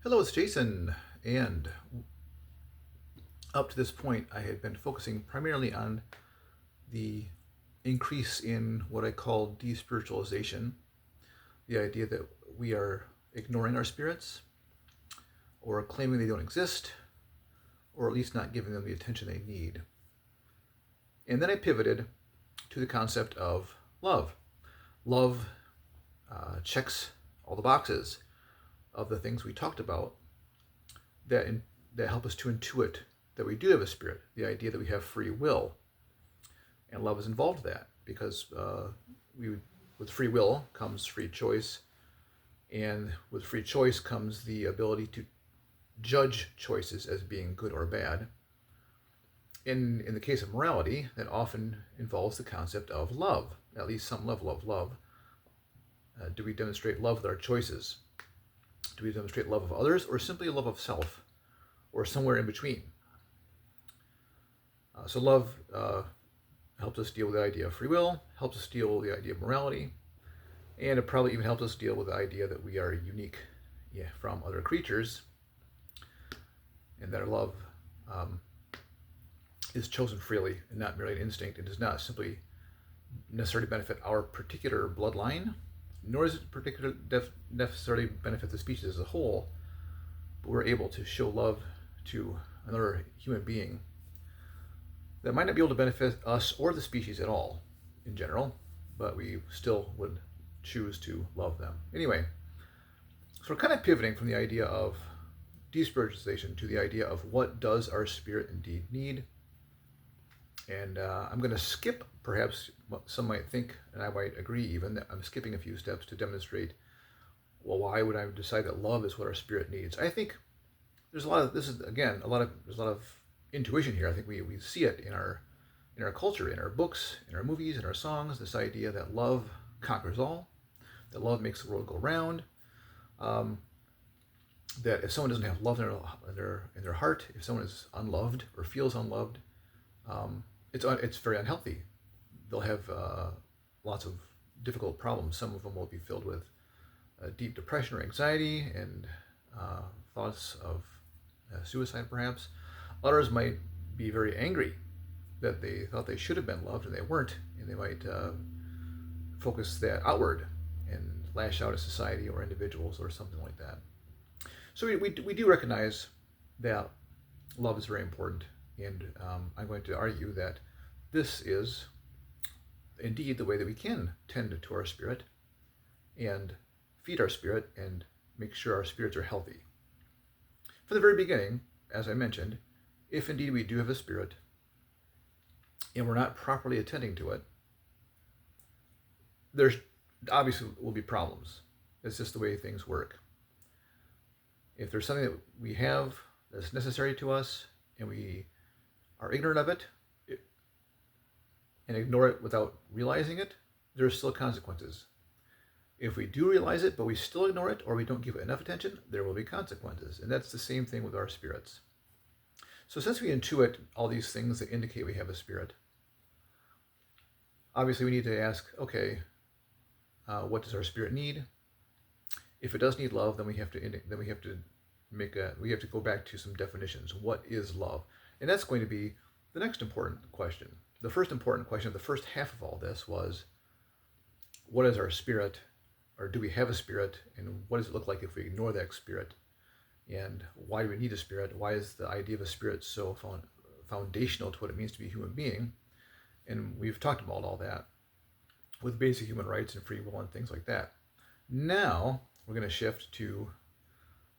Hello, it's Jason, and up to this point, I had been focusing primarily on the increase in what I call de-spiritualization, the idea that we are ignoring our spirits, or claiming they don't exist, or at least not giving them the attention they need. And then I pivoted to the concept of love. Love checks all the boxes of the things we talked about that help us to intuit that we do have a spirit, the idea that we have free will. And love is involved in that because with free will comes free choice, and with free choice comes the ability to judge choices as being good or bad. In the case of morality, that often involves the concept of love, at least some level of love. Do we demonstrate love with our choices? Do we demonstrate love of others, or simply love of self, or somewhere in between? So love helps us deal with the idea of free will, helps us deal with the idea of morality, and it probably even helps us deal with the idea that we are unique from other creatures, and that our love is chosen freely and not merely an instinct. It does not simply necessarily benefit our particular bloodline, nor does it necessarily benefit the species as a whole, but we're able to show love to another human being that might not be able to benefit us or the species at all in general, but we still would choose to love them. Anyway, so we're kind of pivoting from the idea of de-spiritualization to the idea of what does our spirit indeed need. And I'm going to skip perhaps what some might think, and I might agree even, that I'm skipping a few steps to demonstrate, well, why would I decide that love is what our spirit needs? I think there's a lot of, there's a lot of intuition here. I think we see it in our culture, in our books, in our movies, in our songs, this idea that love conquers all, that love makes the world go round, that if someone doesn't have love in their heart, if someone is unloved or feels unloved, it's very unhealthy. They'll have lots of difficult problems. Some of them will be filled with deep depression or anxiety and thoughts of suicide, perhaps. Others might be very angry that they thought they should have been loved and they weren't, and they might focus that outward and lash out at society or individuals or something like that. So we do recognize that love is very important, and I'm going to argue that this is indeed the way that we can tend to our spirit and feed our spirit and make sure our spirits are healthy. From the very beginning, as I mentioned, if indeed we do have a spirit and we're not properly attending to it, there's obviously will be problems. It's just the way things work. If there's something that we have that's necessary to us and we are ignorant of it and ignore it without realizing it, there's still consequences. If we do realize it, but we still ignore it or we don't give it enough attention, there will be consequences. And that's the same thing with our spirits. So since we intuit all these things that indicate we have a spirit, obviously we need to ask, okay, what does our spirit need? If it does need love, then we have to go back to some definitions. What is love? And that's going to be the next important question. The first important question of the first half of all this was, what is our spirit? Or do we have a spirit? And what does it look like if we ignore that spirit? And why do we need a spirit? Why is the idea of a spirit so foundational to what it means to be a human being? And we've talked about all that with basic human rights and free will and things like that. Now we're going to shift to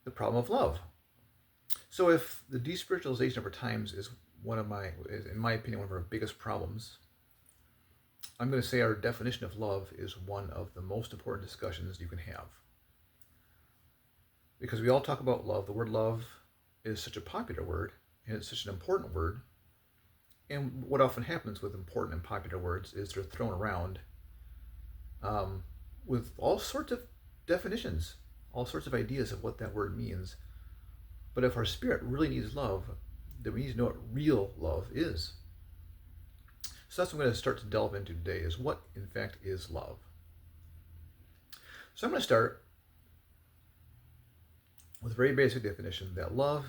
the problem of love. So if the de-spiritualization over times is in my opinion, one of our biggest problems, I'm going to say our definition of love is one of the most important discussions you can have. Because we all talk about love. The word love is such a popular word, and it's such an important word. And what often happens with important and popular words is they're thrown around with all sorts of definitions, all sorts of ideas of what that word means. But if our spirit really needs love, then we need to know what real love is. So that's what I'm going to start to delve into today, is what in fact is love. So I'm going to start with a very basic definition that love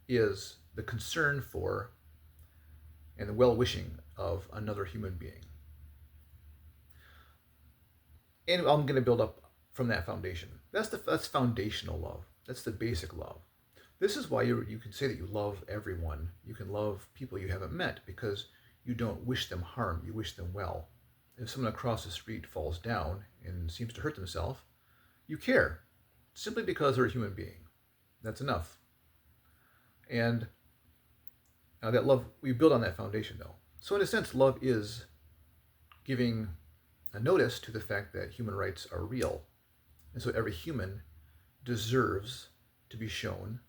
is the concern for and the well-wishing of another human being. And I'm going to build up from that foundation. That's foundational love. That's the basic love. This is why you can say that you love everyone. You can love people you haven't met because you don't wish them harm. You wish them well. If someone across the street falls down and seems to hurt themselves, you care simply because they're a human being. That's enough. And that love, we build on that foundation though. So in a sense, love is giving a notice to the fact that human rights are real. And so every human deserves to be shown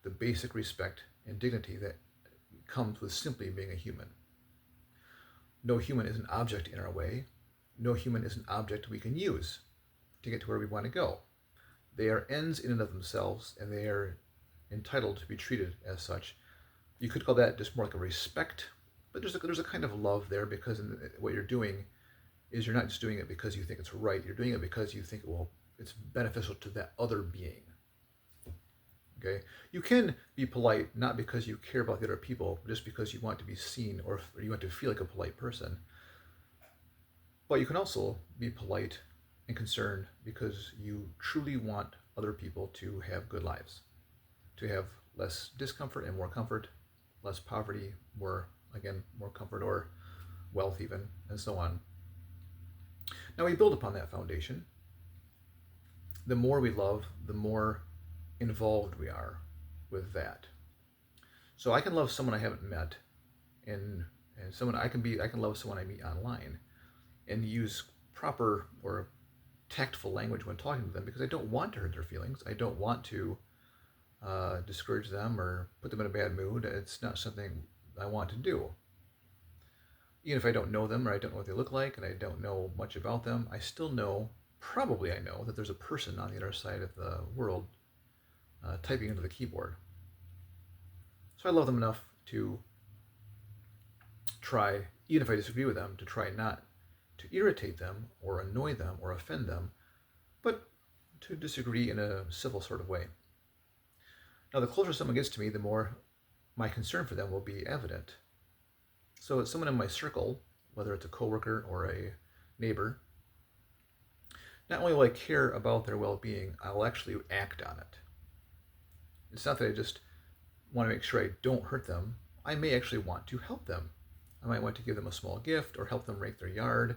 the basic respect and dignity that comes with simply being a human. No human is an object in our way. No human is an object we can use to get to where we want to go. They are ends in and of themselves, and they are entitled to be treated as such. You could call that just more like a respect, but there's a kind of love there because what you're doing is you're not just doing it because you think it's right. You're doing it because you think, well, it's beneficial to that other being. Okay? You can be polite not because you care about the other people, just because you want to be seen or you want to feel like a polite person. But you can also be polite and concerned because you truly want other people to have good lives, to have less discomfort and more comfort, less poverty, more comfort, or wealth even, and so on. Now we build upon that foundation. The more we love, the more involved we are with that. So I can love someone I haven't met, and I can love someone I meet online, and use proper or tactful language when talking to them because I don't want to hurt their feelings. I don't want to discourage them or put them in a bad mood. It's not something I want to do. Even if I don't know them or I don't know what they look like and I don't know much about them, I still know, probably I know, that there's a person on the other side of the world typing into the keyboard. So I love them enough to try, even if I disagree with them, to try not to irritate them or annoy them or offend them, but to disagree in a civil sort of way. Now, the closer someone gets to me, the more my concern for them will be evident. So it's someone in my circle, whether it's a coworker or a neighbor, not only will I care about their well-being, I will actually act on it. It's not that I just want to make sure I don't hurt them. I may actually want to help them. I might want to give them a small gift or help them rake their yard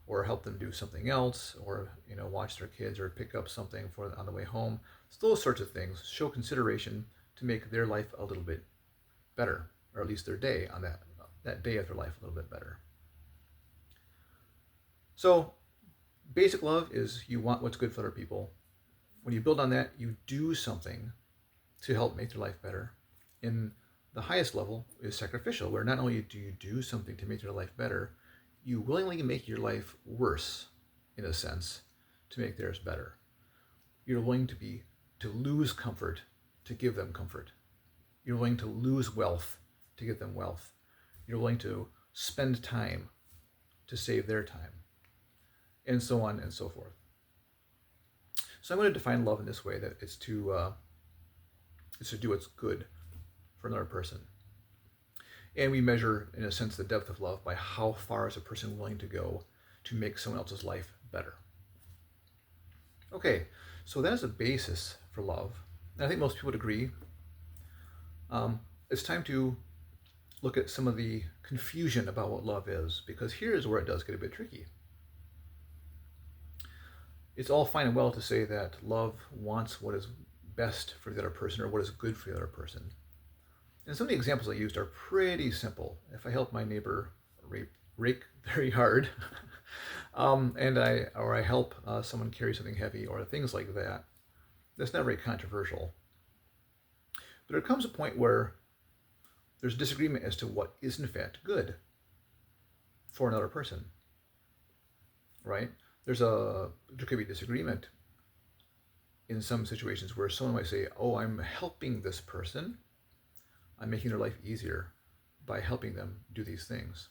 or help them do something else or watch their kids or pick up something on the way home. So those sorts of things show consideration to make their life a little bit better, or at least their day on that day of their life a little bit better. So basic love is you want what's good for other people. When you build on that, you do something to help make their life better. And the highest level is sacrificial, where not only do you do something to make their life better, you willingly make your life worse, in a sense, to make theirs better. You're willing to lose comfort to give them comfort. You're willing to lose wealth to give them wealth. You're willing to spend time to save their time, and so on and so forth. So I'm going to define love in this way, that it's to do what's good for another person. And we measure, in a sense, the depth of love by how far is a person willing to go to make someone else's life better. Okay, so that is a basis for love. And I think most people would agree. It's time to look at some of the confusion about what love is, because here's where it does get a bit tricky. It's all fine and well to say that love wants what is best for the other person or what is good for the other person. And some of the examples I used are pretty simple. If I help my neighbor rake very hard, and I help someone carry something heavy or things like that, that's not very controversial. But there comes a point where there's disagreement as to what is in fact good for another person, right? There could be disagreement in some situations where someone might say, oh, I'm helping this person. I'm making their life easier by helping them do these things.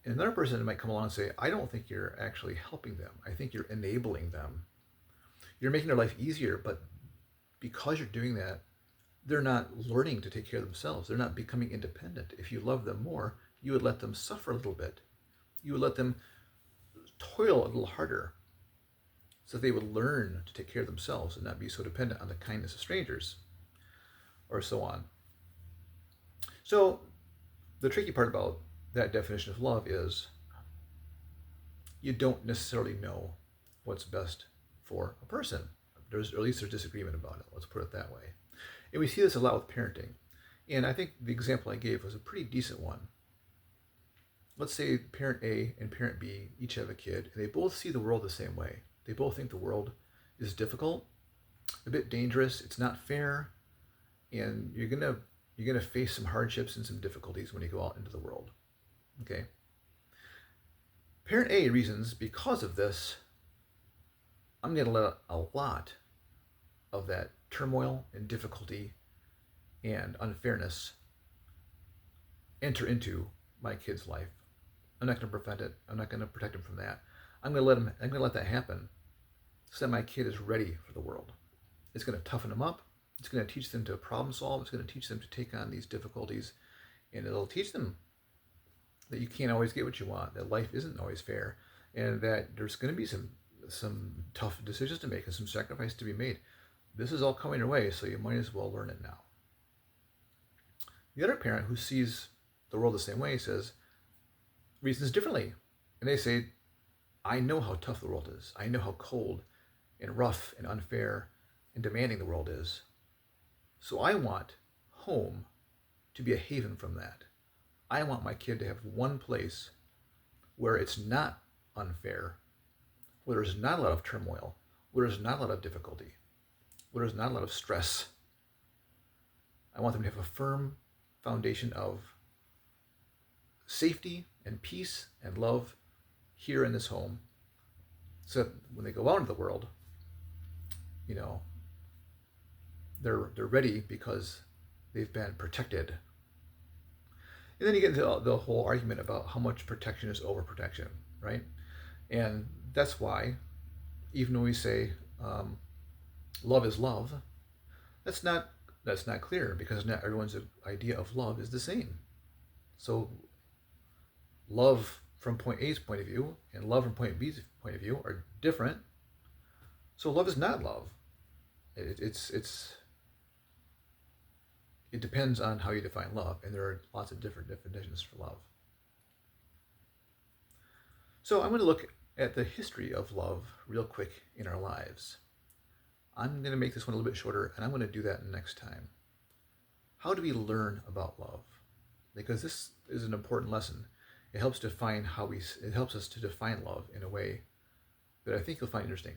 And another person might come along and say, I don't think you're actually helping them. I think you're enabling them. you're making their life easier, but because you're doing that, they're not learning to take care of themselves. They're not becoming independent. If you love them more, you would let them suffer a little bit. You would let them toil a little harder so they would learn to take care of themselves and not be so dependent on the kindness of strangers, or so on. So the tricky part about that definition of love is you don't necessarily know what's best for a person. Or at least there's disagreement about it. Let's put it that way. And we see this a lot with parenting. And I think the example I gave was a pretty decent one. Let's say parent A and parent B each have a kid, and they both see the world the same way. They both think the world is difficult, a bit dangerous, it's not fair, and you're gonna face some hardships and some difficulties when you go out into the world. Okay? Parent A reasons, because of this, I'm going to let a lot of that turmoil and difficulty and unfairness enter into my kid's life. I'm not going to prevent it. I'm not going to protect him from that. I'm going to let that happen so that my kid is ready for the world. It's going to toughen them up. It's going to teach them to problem solve. It's going to teach them to take on these difficulties, and it'll teach them that you can't always get what you want, that life isn't always fair, and that there's going to be some tough decisions to make and some sacrifice to be made. This is all coming your way, so you might as well learn it now. The other parent who sees the world the same way reasons differently. And they say, I know how tough the world is. I know how cold and rough and unfair and demanding the world is. So I want home to be a haven from that. I want my kid to have one place where it's not unfair, where there's not a lot of turmoil, where there's not a lot of difficulty, where there's not a lot of stress. I want them to have a firm foundation of safety and peace and love here in this home, so that when they go out into the world, they're ready because they've been protected. And then you get into the whole argument about how much protection is overprotection, right? And that's why, even when we say love is love, that's not clear, because not everyone's idea of love is the same. So love from point A's point of view and love from point B's point of view are different. So love is not love. It depends on how you define love, and there are lots of different definitions for love. So I'm going to look at the history of love real quick in our lives. I'm going to make this one a little bit shorter, and I'm going to do that next time. How do we learn about love? Because this is an important lesson. It helps us to define love in a way that I think you'll find interesting.